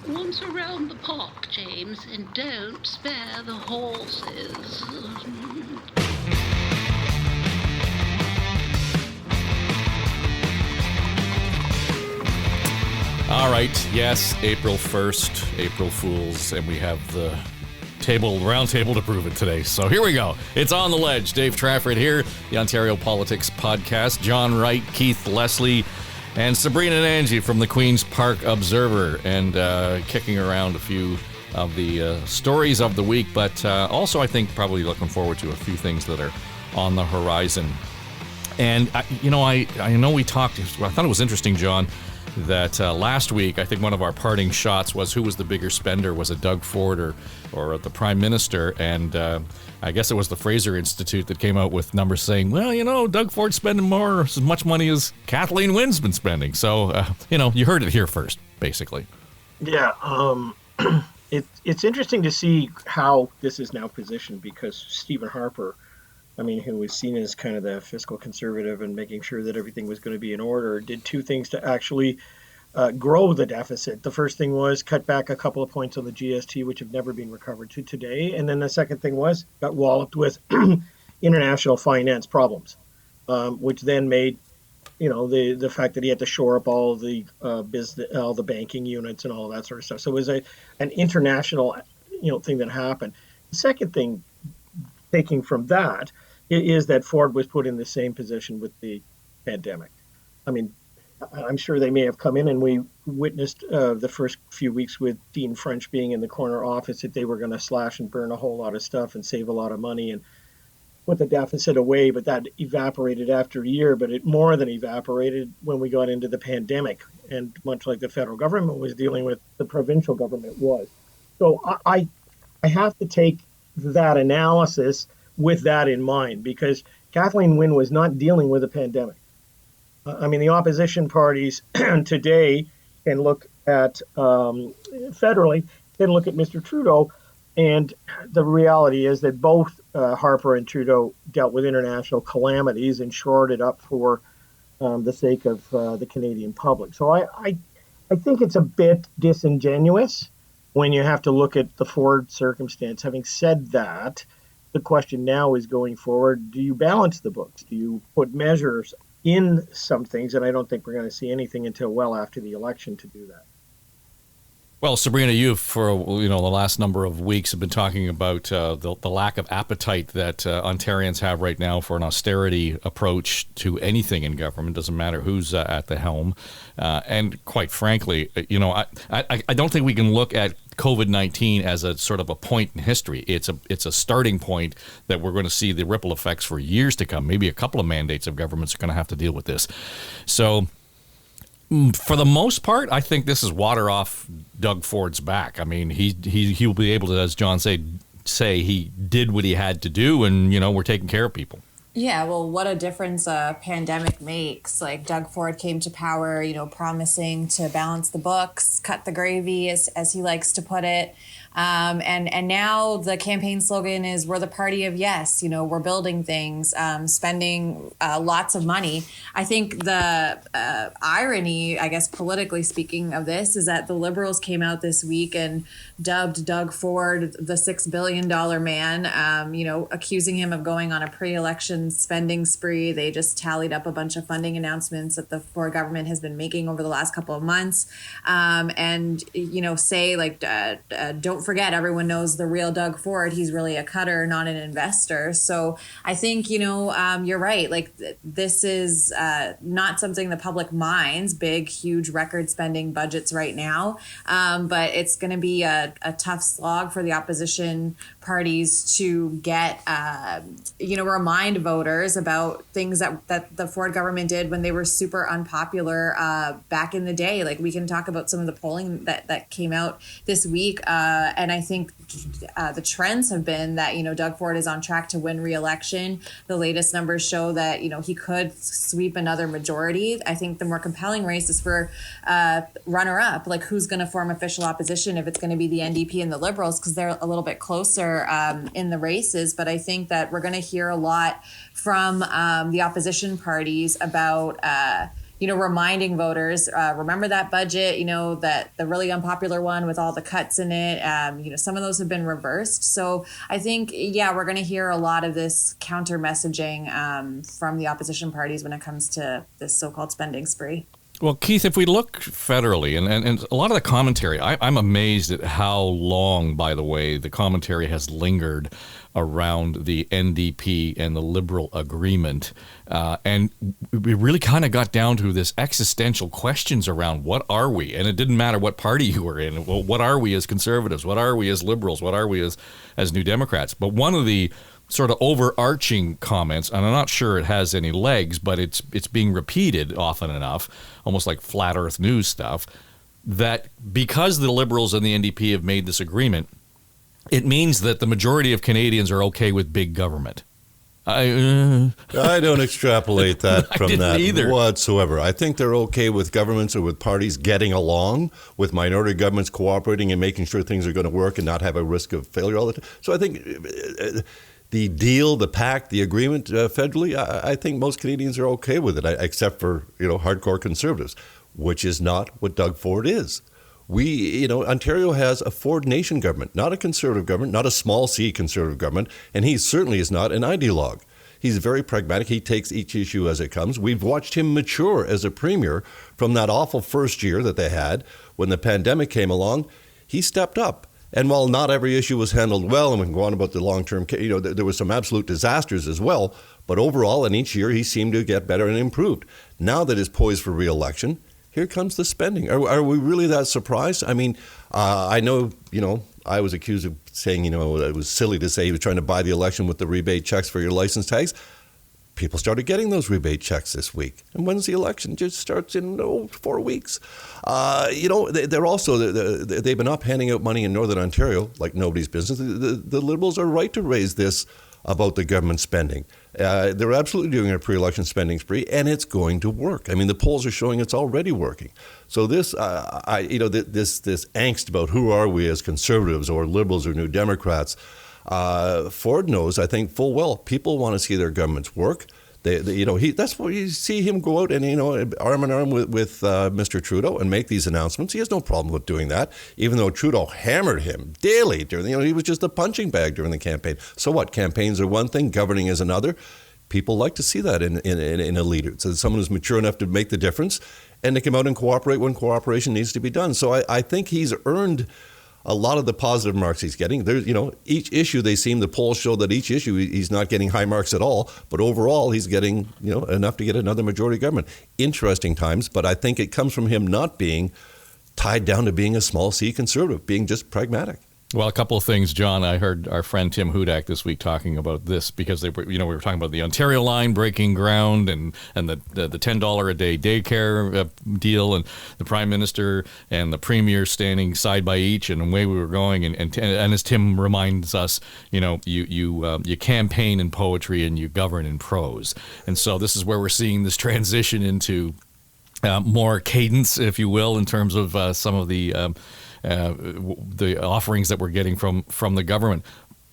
Once around the park, James, and don't spare the horses. All right, yes, April 1st, April Fools, and we have the round table to prove it today. So here we go. It's On the Ledge. Dave Trafford here, the Ontario Politics Podcast. John Wright, Keith Leslie, and Sabrina and Angie from the Queen's Park Observer, and kicking around a few of the stories of the week, but also I think probably looking forward to a few things that are on the horizon. And, I know we talked, I thought it was interesting, John, that last week, I think one of our parting shots was who was the bigger spender. Was it Doug Ford or the Prime Minister? And I guess it was the Fraser Institute that came out with numbers saying, well, Doug Ford's spending more, as much money as Kathleen Wynne's been spending. So, you heard it here first, basically. Yeah, it's interesting to see how this is now positioned, because Stephen Harper, who was seen as kind of the fiscal conservative and making sure that everything was going to be in order, did two things to actually grow the deficit. The first thing was cut back a couple of points on the GST, which have never been recovered to today. And then the second thing was got walloped with international finance problems, which then made, the fact that he had to shore up all the business, all the banking units and all of that sort of stuff. So it was an international, thing that happened. The second thing, taking from that, is that Ford was put in the same position with the pandemic. I'm sure they may have come in, and we witnessed the first few weeks with Dean French being in the corner office that they were going to slash and burn a whole lot of stuff and save a lot of money and put the deficit away, but that evaporated after a year. But it more than evaporated when we got into the pandemic, and much like the federal government was dealing with, the provincial government was. So I have to take that analysis with that in mind, because Kathleen Wynne was not dealing with a pandemic. The opposition parties today can look at federally, can look at Mr. Trudeau, and the reality is that both Harper and Trudeau dealt with international calamities and shored it up for the sake of the Canadian public. So I think it's a bit disingenuous when you have to look at the Ford circumstance. Having said that, the question now is, going forward, do you balance the books? Do you put measures in some things? And I don't think we're going to see anything until well after the election to do that. Well, Sabrina, you for the last number of weeks have been talking about the lack of appetite that Ontarians have right now for an austerity approach to anything in government. Doesn't matter who's at the helm, and quite frankly, I don't think we can look at COVID-19 as a sort of a point in history. It's a starting point that we're going to see the ripple effects for years to come. Maybe a couple of mandates of governments are going to have to deal with this. So, for the most part, I think this is water off Doug Ford's back. He'll be able to, as John say he did what he had to do, and we're taking care of people. Yeah, well, what a difference a pandemic makes. Like, Doug Ford came to power, promising to balance the books, cut the gravy, as he likes to put it. And now the campaign slogan is, we're the party of yes. We're building things, spending lots of money. I think the irony, I guess, politically speaking, of this is that the Liberals came out this week and dubbed Doug Ford the $6 billion man, accusing him of going on a pre-election spending spree. They just tallied up a bunch of funding announcements that the Ford government has been making over the last couple of months. And say, like, don't forget, everyone knows the real Doug Ford. He's really a cutter, not an investor. So I think, you're right. Like, this is not something the public minds, big, huge record spending budgets right now. But it's going to be a tough slog for the opposition parties to get, remind voters about things that the Ford government did when they were super unpopular back in the day. Like, we can talk about some of the polling that came out this week. And I think the trends have been that, Doug Ford is on track to win re-election. The latest numbers show that, he could sweep another majority. I think the more compelling race is for runner-up, like who's going to form official opposition, if it's going to be the NDP and the Liberals, because they're a little bit closer in the races. But I think that we're going to hear a lot from the opposition parties about reminding voters, remember that budget, that the really unpopular one with all the cuts in it. Some of those have been reversed. So I think, we're going to hear a lot of this counter messaging from the opposition parties when it comes to this so-called spending spree. Well, Keith, if we look federally, and a lot of the commentary, I'm amazed at how long, by the way, the commentary has lingered around the NDP and the Liberal agreement. And we really kind of got down to this existential questions around what are we? And it didn't matter what party you were in. Well, what are we as Conservatives? What are we as Liberals? What are we as New Democrats? But one of the sort of overarching comments, and I'm not sure it has any legs, but it's being repeated often enough, almost like flat earth news stuff, that because the Liberals and the NDP have made this agreement, it means that the majority of Canadians are okay with big government. I don't extrapolate that from that either. Whatsoever. I think they're okay with governments or with parties getting along, with minority governments cooperating and making sure things are going to work and not have a risk of failure all the time. So I think the deal, the pact, the agreement federally, I think most Canadians are okay with it, except for hardcore conservatives, which is not what Doug Ford is. Ontario has a Ford nation government, not a conservative government, not a small c conservative government, and he certainly is not an ideologue. He's very pragmatic. He takes each issue as it comes. We've watched him mature as a premier from that awful first year that they had when the pandemic came along. He stepped up. And while not every issue was handled well, and we can go on about the long-term, there were some absolute disasters as well, but overall, in each year, he seemed to get better and improved. Now that he's poised for re-election, here comes the spending. Are we really that surprised? I mean, I know, I was accused of saying, it was silly to say he was trying to buy the election with the rebate checks for your license tags. People started getting those rebate checks this week. And when's the election? It just starts in 4 weeks. They're also, they've been up handing out money in Northern Ontario like nobody's business. The Liberals are right to raise this about the government spending. They're absolutely doing a pre-election spending spree, and it's going to work. I mean, the polls are showing it's already working. So this, this angst about who are we as Conservatives or Liberals or New Democrats, Ford knows, I think, full well, people want to see their governments work. That's why you see him go out and, arm in arm with Mr. Trudeau and make these announcements. He has no problem with doing that, even though Trudeau hammered him daily during, he was just a punching bag during the campaign. So what? Campaigns are one thing, governing is another. People like to see that in a leader. So someone who's mature enough to make the difference and to come out and cooperate when cooperation needs to be done. So I think he's earned a lot of the positive marks he's getting. There's, each issue the polls show that each issue he's not getting high marks at all, but overall he's getting, enough to get another majority government. Interesting times, but I think it comes from him not being tied down to being a small c conservative, being just pragmatic. Well, a couple of things, John. I heard our friend Tim Hudak this week talking about this because they were, we were talking about the Ontario line breaking ground and the $10 a day daycare deal, and the Prime Minister and the Premier standing side by each, and the way we were going. And as Tim reminds us, you campaign in poetry and you govern in prose. And so this is where we're seeing this transition into more cadence, if you will, in terms of some of the offerings that we're getting from the government.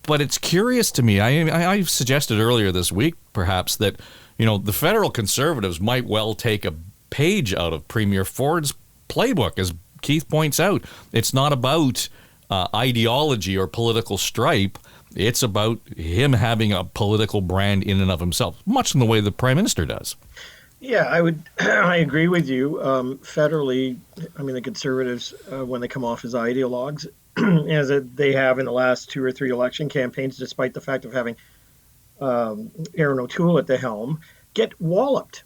But it's curious to me. I suggested earlier this week, perhaps, that the federal Conservatives might well take a page out of Premier Ford's playbook. As Keith points out, it's not about ideology or political stripe. It's about him having a political brand in and of himself, much in the way the Prime Minister does. Yeah, I agree with you. Federally, the Conservatives, when they come off as ideologues, as they have in the last 2 or 3 election campaigns, despite the fact of having Aaron O'Toole at the helm, get walloped.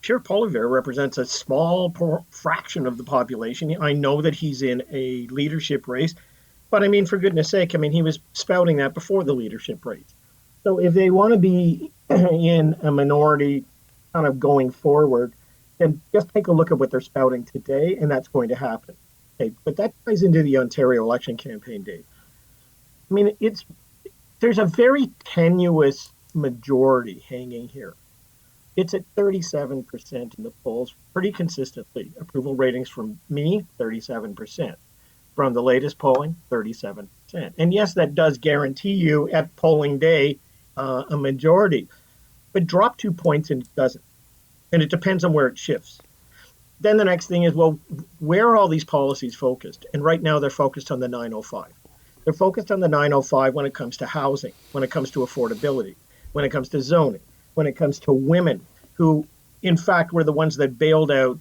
Pierre Poilievre represents a small fraction of the population. I know that he's in a leadership race, but for goodness sake, he was spouting that before the leadership race. So if they want to be in a minority kind of going forward, then just take a look at what they're spouting today, and that's going to happen. Okay, but that ties into the Ontario election campaign, Dave. There's a very tenuous majority hanging here. It's at 37% in the polls, pretty consistently. Approval ratings from me, 37%. From the latest polling, 37%. And yes, that does guarantee you at polling day a majority. But drop 2 points and it doesn't. And it depends on where it shifts. then the next thing is, well, where are all these policies focused? And right now they're focused on the 905. They're focused on the 905 when it comes to housing, when it comes to affordability, when it comes to zoning, when it comes to women who, in fact, were the ones that bailed out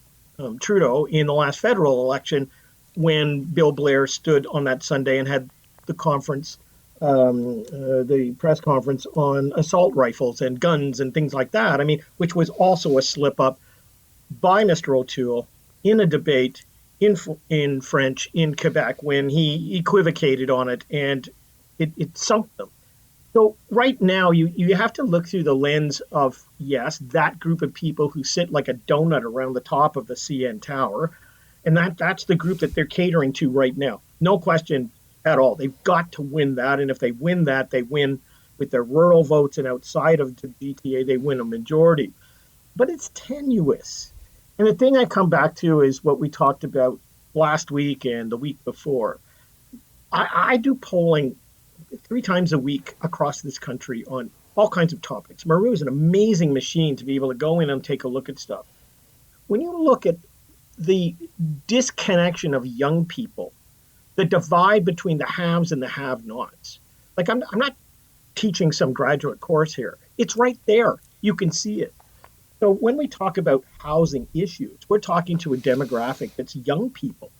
Trudeau in the last federal election when Bill Blair stood on that Sunday and had the conference, the press conference on assault rifles and guns and things like that. I mean, which was also a slip up by Mr. O'Toole in a debate in French in Quebec when he equivocated on it, and it sunk them. So right now, you have to look through the lens of, yes, that group of people who sit like a donut around the top of the CN Tower, and that's the group that they're catering to right now. No question at all. They've got to win that, and if they win that, they win with their rural votes, and outside of the GTA, they win a majority. But it's tenuous. And the thing I come back to is what we talked about last week and the week before. I do polling 3 times a week across this country on all kinds of topics. Maru is an amazing machine to be able to go in and take a look at stuff. When you look at the disconnection of young people, the divide between the haves and the have-nots, like I'm not teaching some graduate course here. It's right there. You can see it. So when we talk about housing issues, we're talking to a demographic that's young people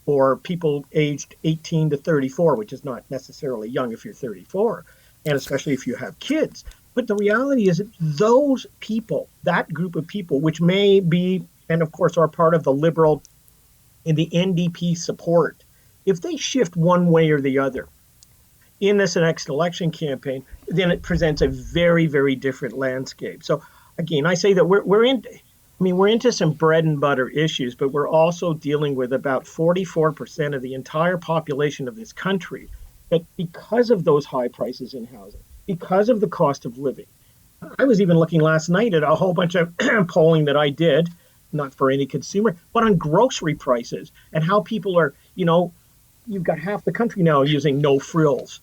or people aged 18 to 34, which is not necessarily young if you're 34, and especially if you have kids. But the reality is that those people, that group of people, which may be, and of course are part of the Liberal and the NDP support, if they shift one way or the other in this next election campaign, then it presents a very, very different landscape. So again, I say that we're into some bread and butter issues, but we're also dealing with about 44% of the entire population of this country that, because of those high prices in housing, because of the cost of living. I was even looking last night at a whole bunch of polling that I did, not for any consumer, but on grocery prices and how people are, you've got half the country now using no frills.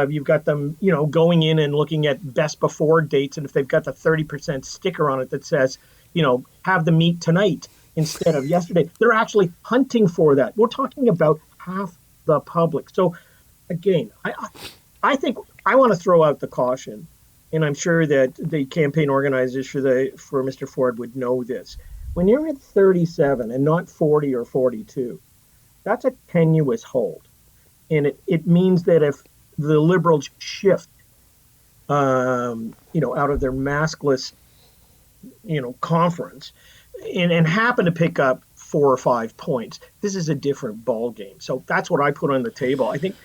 You've got them, going in and looking at best before dates. And if they've got the 30% sticker on it that says, have the meat tonight instead of yesterday, they're actually hunting for that. We're talking about half the public. So again, I think I want to throw out the caution, and I'm sure that the campaign organizers for Mr. Ford would know this. When you're at 37 and not 40 or 42, that's a tenuous hold. And it means that if the Liberals shift, out of their maskless, conference and happen to pick up 4 or 5 points, this is a different ball game. So that's what I put on the table. I think,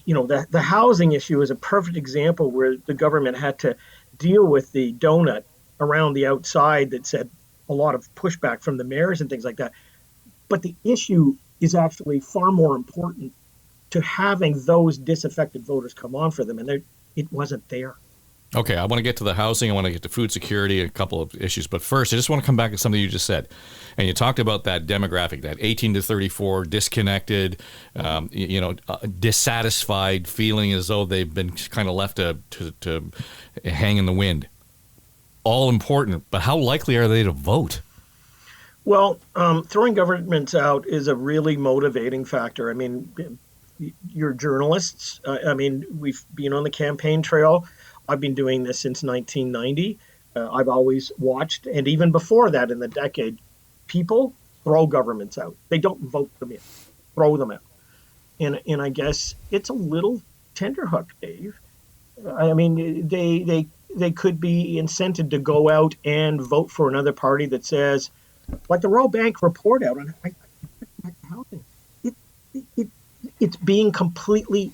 the housing issue is a perfect example where the government had to deal with the donut around the outside that said a lot of pushback from the mayors and things like that. But the issue is actually far more important to having those disaffected voters come on for them, and it wasn't there. Okay, I want to get to the housing. I want to get to food security, a couple of issues. But first, I just want to come back to something you just said. And you talked about that demographic, that 18 to 34, disconnected, dissatisfied, feeling as though they've been kind of left to hang in the wind. All important, but how likely are they to vote? Well, throwing governments out is a really motivating factor. I mean, you're journalists. We've been on the campaign trail. I've been doing this since 1990. I've always watched, and even before that in the decade, people throw governments out. They don't vote them in, throw them out. And I guess it's a little tenterhook, Dave. I mean, they could be incented to go out and vote for another party that says, like the Royal Bank report out on housing, it's being completely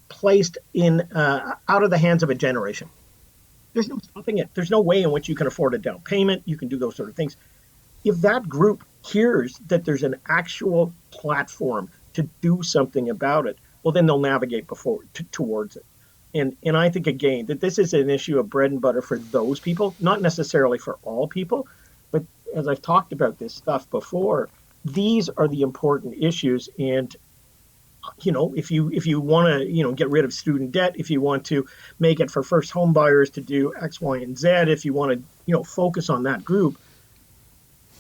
placed in out of the hands of a generation. There's no stopping it. There's no way in which you can afford a down payment. You can do those sort of things. If that group hears that there's an actual platform to do something about it, well, then they'll navigate towards it. And I think, again, that this is an issue of bread and butter for those people, not necessarily for all people. But as I've talked about this stuff before, these are the important issues. And if you want to, get rid of student debt, if you want to make it for first home buyers to do X, Y, and Z, if you want to, focus on that group,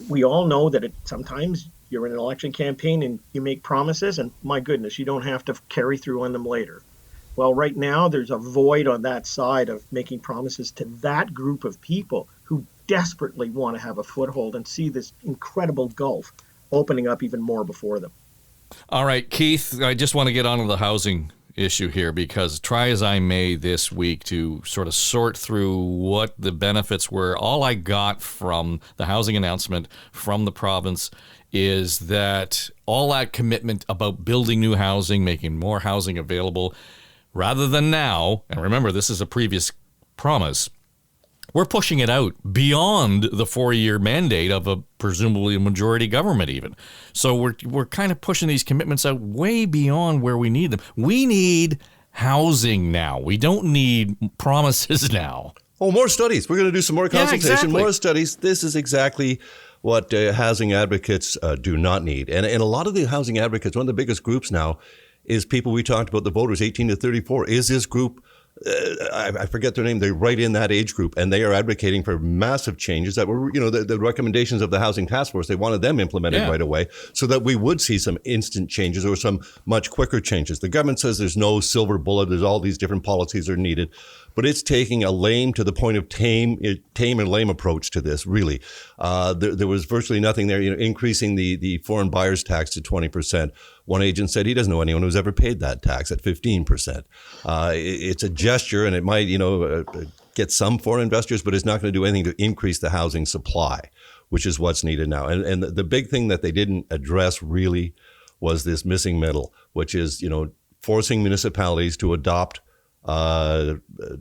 we all know that sometimes you're in an election campaign and you make promises, and my goodness, you don't have to carry through on them later. Well, right now there's a void on that side of making promises to that group of people who desperately want to have a foothold and see this incredible gulf opening up even more before them. All right, Keith, I just want to get on to the housing issue here, because try as I may this week to sort of sort through what the benefits were, all I got from the housing announcement from the province is that all that commitment about building new housing, making more housing available, rather than now, and remember, this is a previous promise, we're pushing it out beyond the 4-year mandate of a presumably a majority government even. So we're kind of pushing these commitments out way beyond where we need them. We need housing now. We don't need promises now. Oh, more studies. We're going to do some more consultation, exactly. More studies. This is exactly what housing advocates do not need. And a lot of the housing advocates, one of the biggest groups now is people we talked about, the voters 18 to 34, is this group. I forget their name. They're right in that age group, and they are advocating for massive changes that were, the recommendations of the Housing Task Force. They wanted them implemented right away so that we would see some instant changes or some much quicker changes. The government says there's no silver bullet. There's all these different policies are needed, but it's taking a lame to the point of tame and lame approach to this. Really, there was virtually nothing there. Increasing the foreign buyers tax to 20%. One agent said he doesn't know anyone who's ever paid that tax at 15%. It's a gesture, and it might, get some foreign investors, but it's not going to do anything to increase the housing supply, which is what's needed now. And the big thing that they didn't address really was this missing middle, which is, forcing municipalities to adopt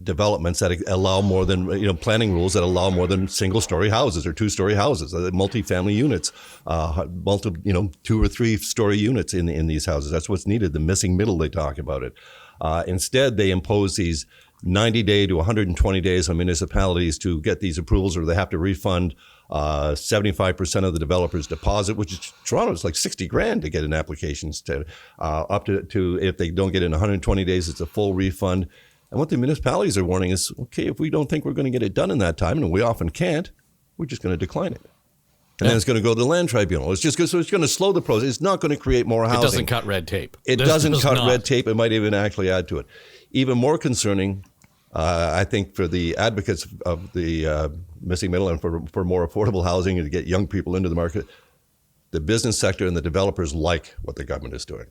developments that allow more than, planning rules that allow more than single-story houses or two-story houses, multifamily units, 2 or 3 story units in these houses. That's what's needed, the missing middle, they talk about it. Instead, they impose these 90-day to 120 days on municipalities to get these approvals, or they have to refund 75% of the developer's deposit, which is Toronto's like $60,000 to get an application up to if they don't get it in 120 days, it's a full refund. And what the municipalities are warning is, okay, if we don't think we're going to get it done in that time, and we often can't, we're just going to decline it. And then it's going to go to the land tribunal. It's going to slow the process. It's not going to create more housing. It doesn't cut red tape. It doesn't cut red tape. It might even actually add to it. Even more concerning, I think, for the advocates of the missing middle and for more affordable housing and to get young people into the market, the business sector and the developers like what the government is doing,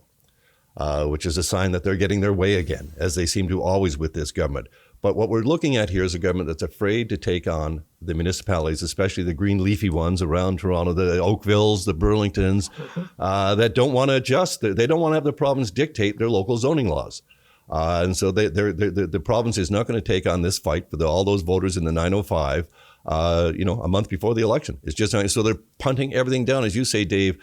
which is a sign that they're getting their way again, as they seem to always with this government. But what we're looking at here is a government that's afraid to take on the municipalities, especially the green leafy ones around Toronto, the Oakvilles, the Burlingtons, that don't want to adjust. They don't want to have the province dictate their local zoning laws. And so the province is not going to take on this fight for all those voters in the 905, a month before the election. It's just so they're punting everything down, as you say, Dave,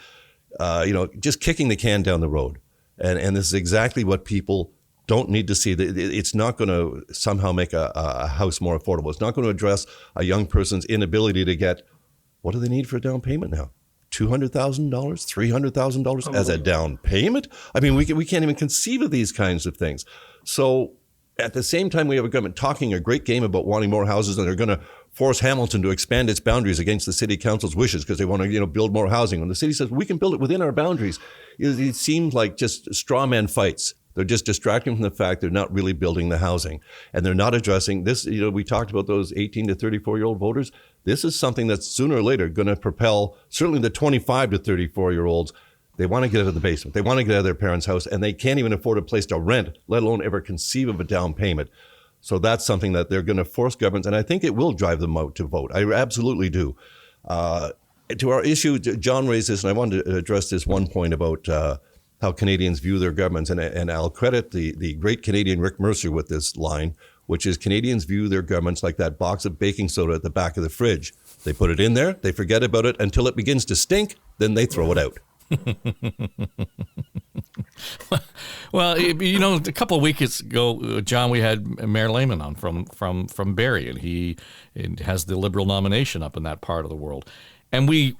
just kicking the can down the road. And this is exactly what people don't need to see. It's not going to somehow make a house more affordable. It's not going to address a young person's inability to get, what do they need for a down payment now? $200,000, $300,000 as a down payment? I mean, we can't even conceive of these kinds of things. So at the same time, we have a government talking a great game about wanting more houses, and they're going to force Hamilton to expand its boundaries against the city council's wishes because they want to, build more housing. When the city says we can build it within our boundaries, it seems like just straw man fights. They're just distracting from the fact they're not really building the housing, and they're not addressing this. We talked about those 18 to 34-year-old voters. This is something that's sooner or later going to propel certainly the 25 to 34-year-olds. They want to get out of the basement. They want to get out of their parents' house, and they can't even afford a place to rent, let alone ever conceive of a down payment. So that's something that they're going to force governments, and I think it will drive them out to vote. I absolutely do. To our issue, John raised this, and I wanted to address this one point about how Canadians view their governments. And I'll credit the great Canadian Rick Mercer with this line, which is Canadians view their governments like that box of baking soda at the back of the fridge. They put it in there, they forget about it until it begins to stink, then they throw it out. Well, a couple of weeks ago, John, we had Mayor Lehman on from Barrie, and he has the Liberal nomination up in that part of the world. And we,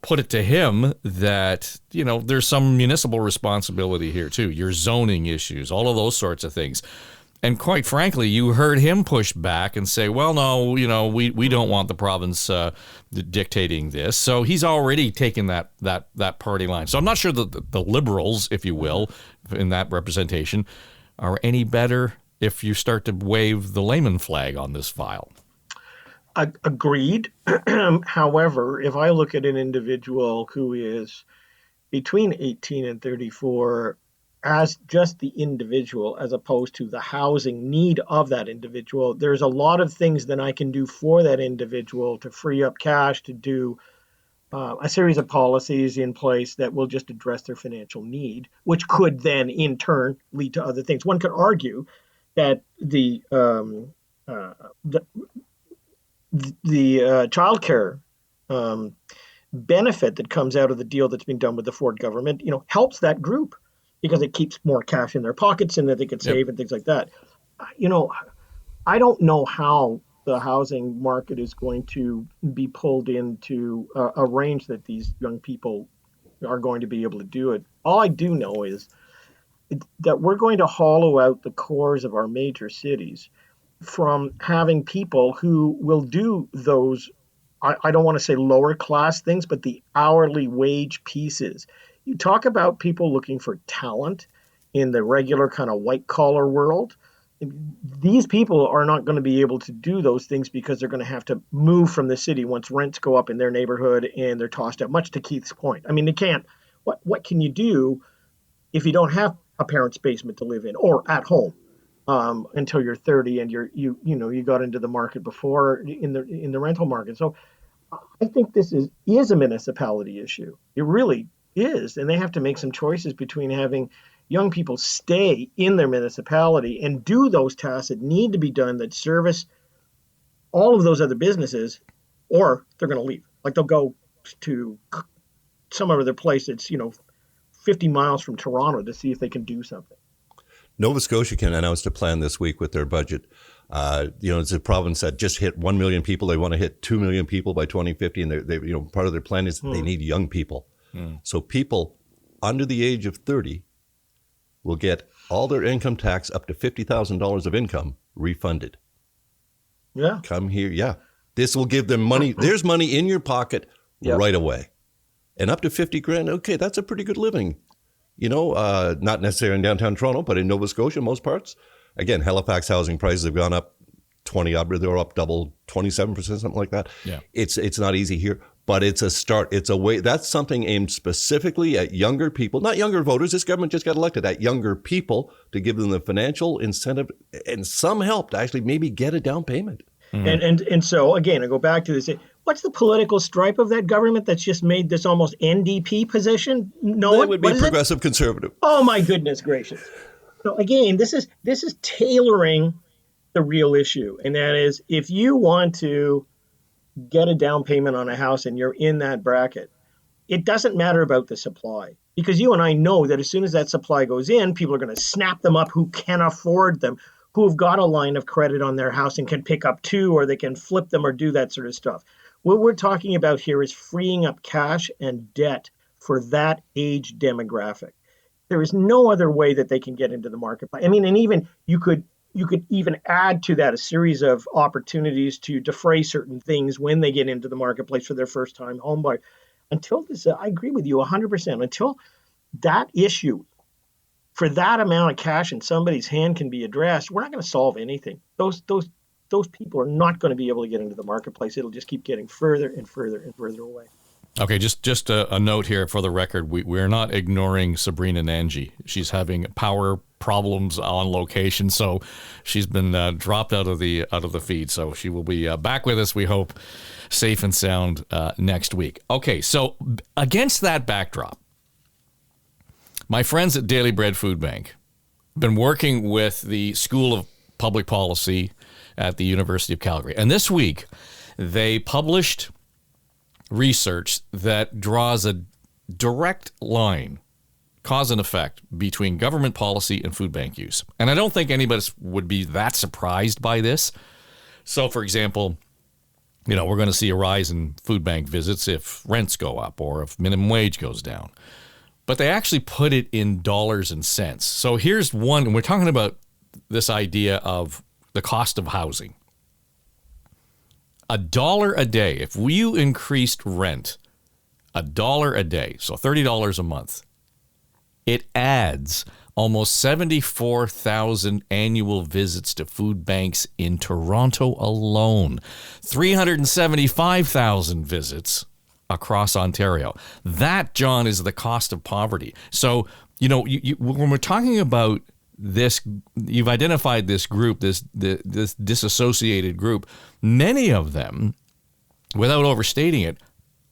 put it to him that, there's some municipal responsibility here too, your zoning issues, all of those sorts of things. And quite frankly, you heard him push back and say, well, no, we don't want the province dictating this. So he's already taken that party line. So I'm not sure that the Liberals, if you will, in that representation, are any better if you start to wave the layman flag on this file. Agreed. However, if I look at an individual who is between 18 and 34 as just the individual, as opposed to the housing need of that individual, there's a lot of things that I can do for that individual to free up cash to do a series of policies in place that will just address their financial need, which could then in turn lead to other things. One could argue that the child care benefit that comes out of the deal that's being done with the Ford government, helps that group because it keeps more cash in their pockets and that they can save and things like that. I don't know how the housing market is going to be pulled into a range that these young people are going to be able to do it. All I do know is that we're going to hollow out the cores of our major cities from having people who will do those, I don't want to say lower class things, but the hourly wage pieces. You talk about people looking for talent in the regular kind of white collar world. These people are not going to be able to do those things because they're going to have to move from the city once rents go up in their neighborhood and they're tossed out, much to Keith's point. I mean, they can't, what can you do if you don't have a parent's basement to live in or at home until you're 30 and you got into the market before in the rental market. So I think this is a municipality issue. It really is. And they have to make some choices between having young people stay in their municipality and do those tasks that need to be done that service all of those other businesses, or they're going to leave. Like they'll go to some other place that's, 50 miles from Toronto to see if they can do something. Nova Scotia can announce a plan this week with their budget. It's a province that just hit 1 million people. They want to hit 2 million people by 2050. And they part of their plan is they need young people. So people under the age of 30 will get all their income tax up to $50,000 of income refunded. Yeah. Come here. Yeah. This will give them money. There's money in your pocket right away. And up to 50 grand. Okay. That's a pretty good living. Not necessarily in downtown Toronto, but in Nova Scotia, most parts. Again, Halifax housing prices have gone up 20, they're up double, 27%, something like that. Yeah. It's not easy here, but it's a start. It's a way. That's something aimed specifically at younger people, not younger voters. This government just got elected, at younger people, to give them the financial incentive and some help to actually maybe get a down payment. And so again, I go back to this. What's the political stripe of that government that's just made this almost NDP position? No, it would be progressive conservative. Oh my goodness gracious! So again, this is tailoring the real issue, and that is if you want to get a down payment on a house and you're in that bracket, it doesn't matter about the supply, because you and I know that as soon as that supply goes in, people are going to snap them up who can afford them, who have got a line of credit on their house and can pick up two, or they can flip them or do that sort of stuff. What we're talking about here is freeing up cash and debt for that age demographic. There is no other way that they can get into the market. I mean, and even you could even add to that a series of opportunities to defray certain things when they get into the marketplace for their first time home buyer. Until this, I agree with you 100%. Until that issue for that amount of cash in somebody's hand can be addressed, we're not going to solve anything. Those people are not going to be able to get into the marketplace. It'll just keep getting further and further and further away. Okay, just a note here for the record. We're not ignoring Sabrina Nanji. She's having power problems on location, so she's been dropped out of the feed. So she will be back with us, we hope, safe and sound next week. Okay, so against that backdrop, my friends at Daily Bread Food Bank have been working with the School of Public Policy at the University of Calgary. And this week, they published research that draws a direct line, cause and effect, between government policy and food bank use. And I don't think anybody would be that surprised by this. So, for example, we're going to see a rise in food bank visits if rents go up or if minimum wage goes down. But they actually put it in dollars and cents. So here's one, and we're talking about this idea of the cost of housing. $1 a day, if you increased rent $1 a day, so $30 a month, it adds almost 74,000 annual visits to food banks in Toronto alone, 375,000 visits across Ontario. That, John, is the cost of poverty. So, when we're talking about this, you've identified this group, this disassociated group. Many of them, without overstating it,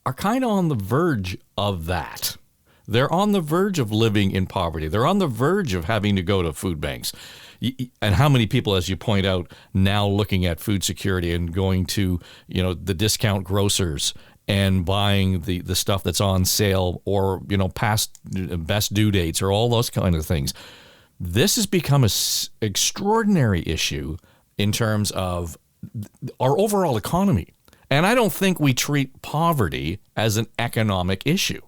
are kind of on the verge of that. They're on the verge of living in poverty. They're on the verge of having to go to food banks. And how many people, as you point out, now looking at food security and going to, the discount grocers and buying the stuff that's on sale or, past best due dates or all those kind of things. This has become an extraordinary issue in terms of our overall economy. And I don't think we treat poverty as an economic issue.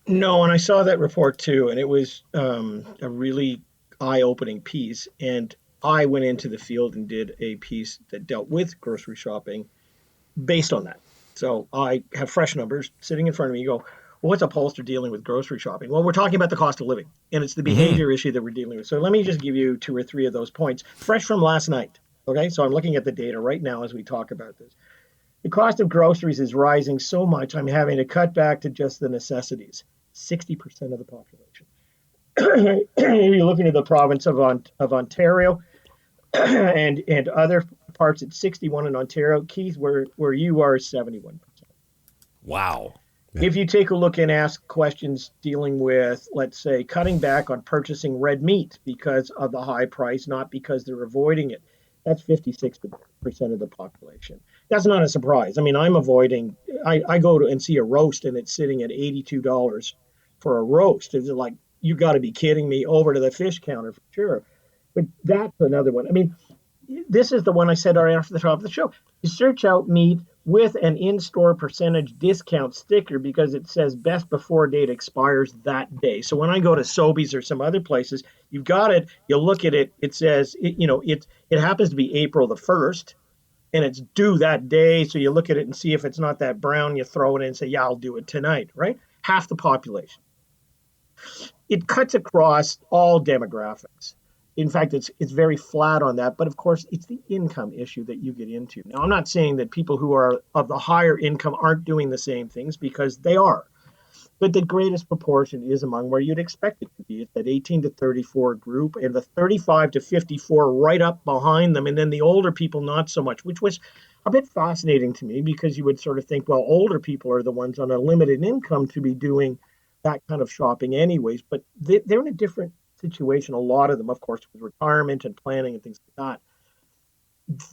No, and I saw that report too, and it was a really eye-opening piece. And I went into the field and did a piece that dealt with grocery shopping based on that. So I have fresh numbers sitting in front of me. You go, well, what's a pollster dealing with grocery shopping? Well, we're talking about the cost of living, and it's the behavior issue that we're dealing with. So let me just give you 2 or 3 of those points, fresh from last night. Okay, so I'm looking at the data right now as we talk about this. The cost of groceries is rising so much, I'm having to cut back to just the necessities. 60% of the population. You're looking at the province of Ontario and other parts at 61 in Ontario. Keith, where you are, 71%. Wow. If you take a look and ask questions dealing with, let's say, cutting back on purchasing red meat because of the high price, not because they're avoiding it, that's 56% of the population. That's not a surprise. I mean, I'm avoiding, I go to and see a roast and it's sitting at $82 for a roast. It's like, you got to be kidding me, over to the fish counter for sure. But that's another one. I mean, this is the one I said right after the top of the show. You search out meat with an in-store percentage discount sticker because it says best before date expires that day. So when I go to Sobeys or some other places, you've got it, you look at it, it says, it happens to be April the 1st, and it's due that day. So you look at it and see if it's not that brown, you throw it in and say, yeah, I'll do it tonight, right? Half the population. It cuts across all demographics. In fact, it's very flat on that. But of course, it's the income issue that you get into. Now, I'm not saying that people who are of the higher income aren't doing the same things, because they are. But the greatest proportion is among where you'd expect it to be. It's that 18 to 34 group, and the 35 to 54 right up behind them. And then the older people, not so much, which was a bit fascinating to me, because you would sort of think, well, older people are the ones on a limited income to be doing that kind of shopping anyways. But they're in a different situation, a lot of them, of course, with retirement and planning and things like that.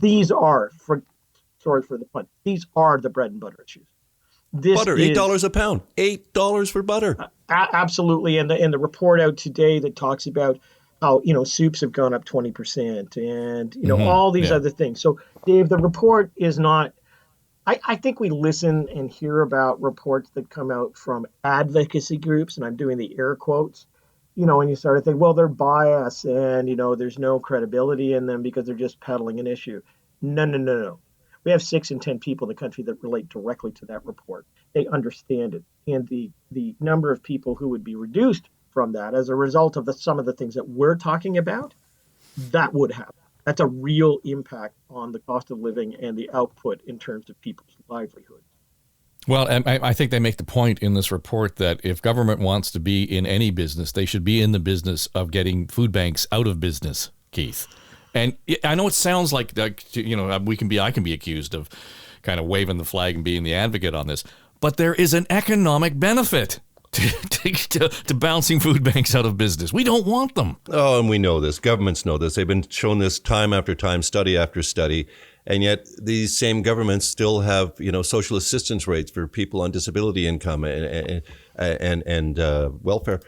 These are, sorry for the pun, these are the bread and butter issues. Butter, $8 a pound, $8 for butter. Absolutely. And the report out today that talks about how, soups have gone up 20% and, all these other things. So, Dave, the report is not, I think we listen and hear about reports that come out from advocacy groups, and I'm doing the air quotes, and you start to think, well, they're biased and, there's no credibility in them because they're just peddling an issue. No. We have 6 in 10 people in the country that relate directly to that report. They understand it. And the number of people who would be reduced from that as a result of some of the things that we're talking about, that would happen. That's a real impact on the cost of living and the output in terms of people's livelihoods. Well, and I think they make the point in this report that if government wants to be in any business, they should be in the business of getting food banks out of business, Keith. And I know it sounds like, I can be accused of kind of waving the flag and being the advocate on this, but there is an economic benefit to bouncing food banks out of business. We don't want them. Oh, and we know this. Governments know this. They've been shown this time after time, study after study. And yet these same governments still have, social assistance rates for people on disability income and welfare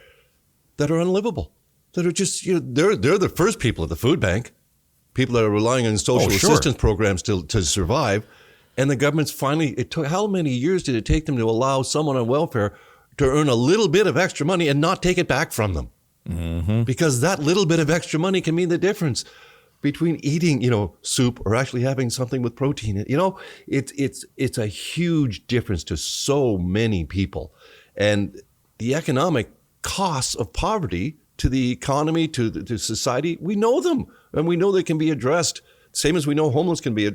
that are unlivable. That are just, they're the first people at the food bank. People that are relying on social assistance programs to survive. And the government's finally, it took, how many years did it take them to allow someone on welfare to earn a little bit of extra money and not take it back from them? Because that little bit of extra money can mean the difference between eating, soup or actually having something with protein. It's a huge difference to so many people. And the economic costs of poverty to the economy, to society, we know them, and we know they can be addressed. Same as we know homelessness can be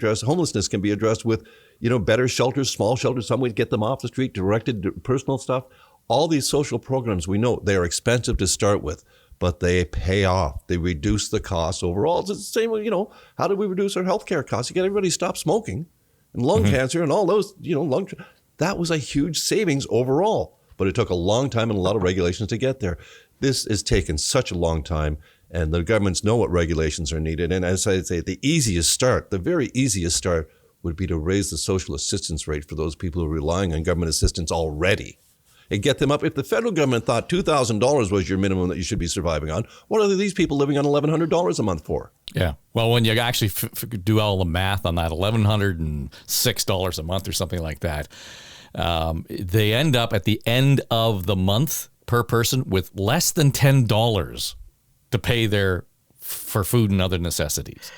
addressed with, better shelters, small shelters. Some way to get them off the street, directed personal stuff. All these social programs, we know they're expensive to start with, but they pay off. They reduce the costs overall. It's the same way, how do we reduce our healthcare costs? You get everybody to stop smoking and lung cancer and all those, that was a huge savings overall. But it took a long time and a lot of regulations to get there. This has taken such a long time, and the governments know what regulations are needed. And as I say, the very easiest start would be to raise the social assistance rate for those people who are relying on government assistance already and get them up. If the federal government thought $2,000 was your minimum that you should be surviving on, what are these people living on $1,100 a month for? Yeah. Well, when you actually do all the math on that, $1,106 a month or something like that, they end up at the end of the month per person with less than $10 to pay for food and other necessities.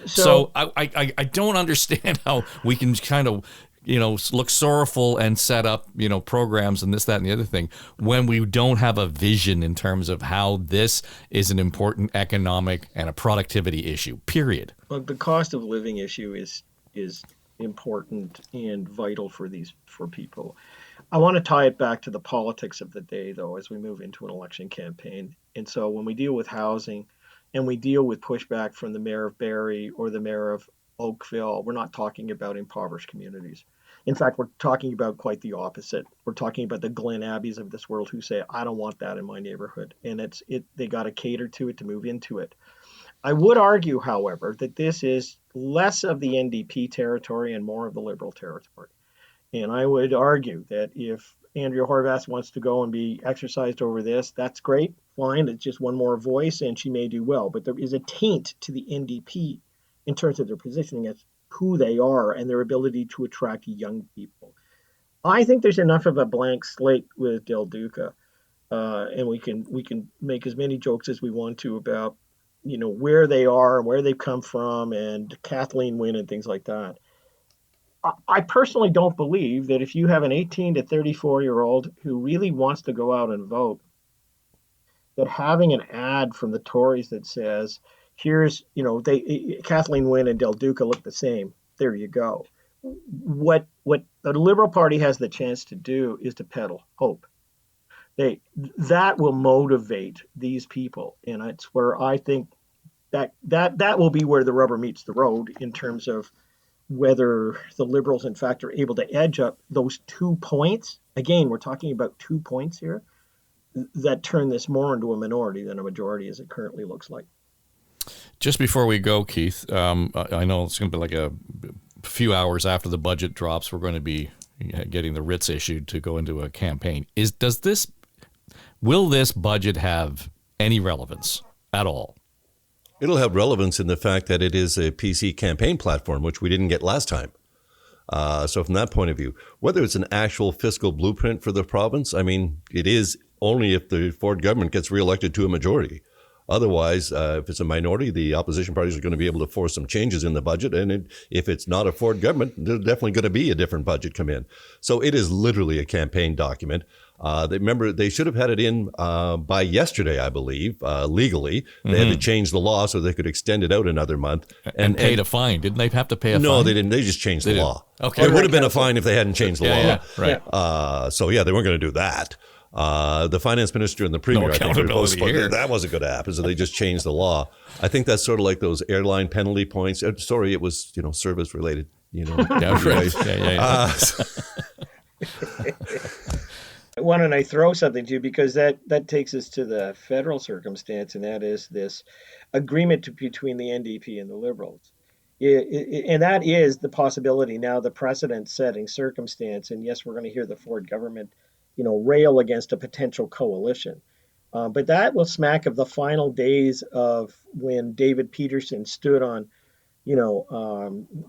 So I don't understand how we can kind of, look sorrowful and set up, programs and this, that, and the other thing when we don't have a vision in terms of how this is an important economic and a productivity issue, period. Look, the cost of living issue is important and vital for people. I want to tie it back to the politics of the day, though, as we move into an election campaign. And so when we deal with housing and we deal with pushback from the mayor of Barrie or the mayor of Oakville, we're not talking about impoverished communities. In fact, we're talking about quite the opposite. We're talking about the Glen Abbeys of this world who say, I don't want that in my neighborhood. And they got to cater to it to move into it. I would argue, however, that this is less of the NDP territory and more of the Liberal territory. And I would argue that if Andrea Horwath wants to go and be exercised over this, that's great, fine. It's just one more voice, and she may do well. But there is a taint to the NDP in terms of their positioning as who they are and their ability to attract young people. I think there's enough of a blank slate with Del Duca, and we can make as many jokes as we want to about where they are and where they've come from and Kathleen Wynne and things like that. I personally don't believe that if you have an 18 to 34-year-old who really wants to go out and vote, that having an ad from the Tories that says, here's, Kathleen Wynne and Del Duca look the same. There you go. What the Liberal Party has the chance to do is to peddle hope. That will motivate these people. And it's where I think that will be where the rubber meets the road in terms of whether the Liberals, in fact, are able to edge up those 2 points. Again, we're talking about 2 points here that turn this more into a minority than a majority as it currently looks like. Just before we go, Keith, I know it's going to be like a few hours after the budget drops. We're going to be getting the writs issued to go into a campaign. Will this budget have any relevance at all? It'll have relevance in the fact that it is a PC campaign platform, which we didn't get last time. So from that point of view, whether it's an actual fiscal blueprint for the province, it is only if the Ford government gets reelected to a majority. Otherwise, if it's a minority, the opposition parties are going to be able to force some changes in the budget. And if it's not a Ford government, there's definitely going to be a different budget come in. So it is literally a campaign document. They should have had it in by yesterday, I believe, legally. They had to change the law so they could extend it out another month. And paid a fine. Didn't they have to pay a fine? No, they didn't. They just changed the law. Okay. It would have been a fine if they hadn't changed the law. Yeah, right. They weren't going to do that. The finance minister and the premier, I think, were both here. That wasn't going to happen, so they just changed the law. I think that's sort of like those airline penalty points. Sorry, it was service related. Yeah, right. Yeah. Why don't I throw something to you, because that takes us to the federal circumstance, and that is this agreement between the NDP and the Liberals. And that is the possibility now, the precedent-setting circumstance. And yes, we're going to hear the Ford government, rail against a potential coalition. But that will smack of the final days of when David Peterson stood on,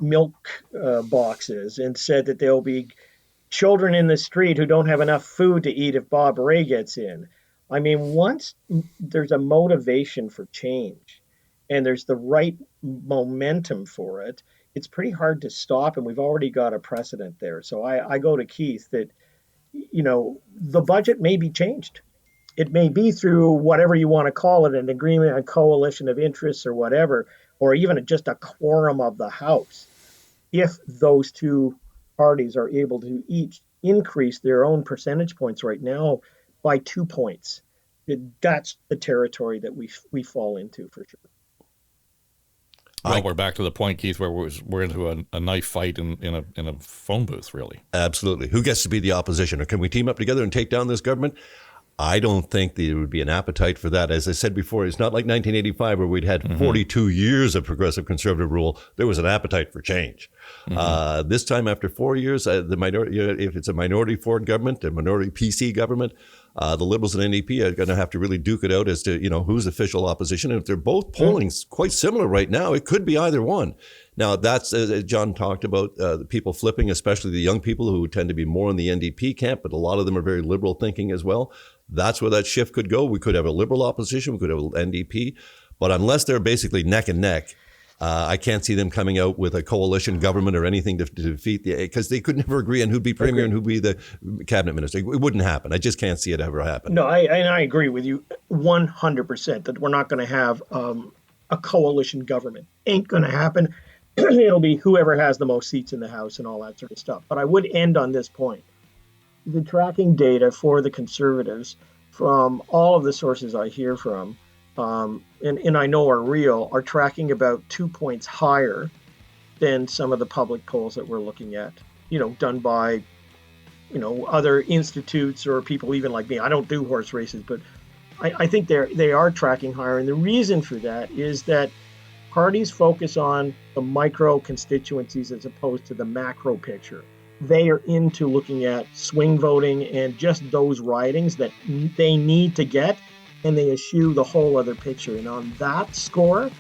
milk boxes and said that there'll be children in the street who don't have enough food to eat if Bob Rae gets in. I mean, once there's a motivation for change and there's the right momentum for it, it's pretty hard to stop. And we've already got a precedent there. So I go to Keith that, the budget may be changed. It may be through whatever you want to call it, an agreement, a coalition of interests or whatever, or even just a quorum of the House. If those two parties are able to each increase their own percentage points right now by 2 points, that's the territory that we fall into for sure. Well, we're back to the point, Keith, where we're into a knife fight in a phone booth, really. Absolutely. Who gets to be the opposition? Or can we team up together and take down this government? I don't think there would be an appetite for that. As I said before, it's not like 1985 where we'd had 42 years of progressive conservative rule. There was an appetite for change. This time, after 4 years, the minority, if it's a minority Ford government, a minority PC government, the Liberals and NDP are going to have to really duke it out as to who's official opposition. And if they're both polling quite similar right now, it could be either one. Now, that's, as John talked about, the people flipping, especially the young people who tend to be more in the NDP camp, but a lot of them are very liberal thinking as well. That's where that shift could go. We could have a liberal opposition. We could have an NDP. But unless they're basically neck and neck, I can't see them coming out with a coalition government or anything to defeat because they could never agree on who'd be premier and who'd be the cabinet minister. It wouldn't happen. I just can't see it ever happen. No, I agree with you 100% that we're not going to have a coalition government. Ain't going to happen. It'll be whoever has the most seats in the House and all that sort of stuff. But I would end on this point. The tracking data for the Conservatives from all of the sources I hear from, and I know are real, are tracking about 2 points higher than some of the public polls that we're looking at, done by, other institutes or people even like me. I don't do horse races, but I think they are tracking higher. And the reason for that is that parties focus on the micro constituencies as opposed to the macro picture. They are into looking at swing voting and just those ridings that they need to get, and they eschew the whole other picture. And on that score,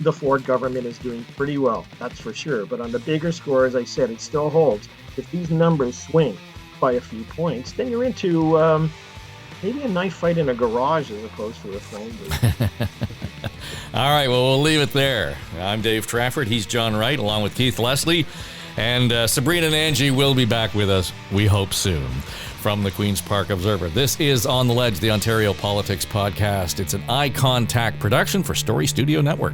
the Ford government is doing pretty well, that's for sure. But on the bigger score, as I said, it still holds. If these numbers swing by a few points, then you're into maybe a knife fight in a garage as opposed to a phone booth. All right, well, we'll leave it there. I'm Dave Trafford. He's John Wright, along with Keith Leslie. And Sabrina and Angie will be back with us, we hope soon, from the Queen's Park Observer. This is On the Ledge, the Ontario Politics Podcast. It's an Eye Contact production for Story Studio Network.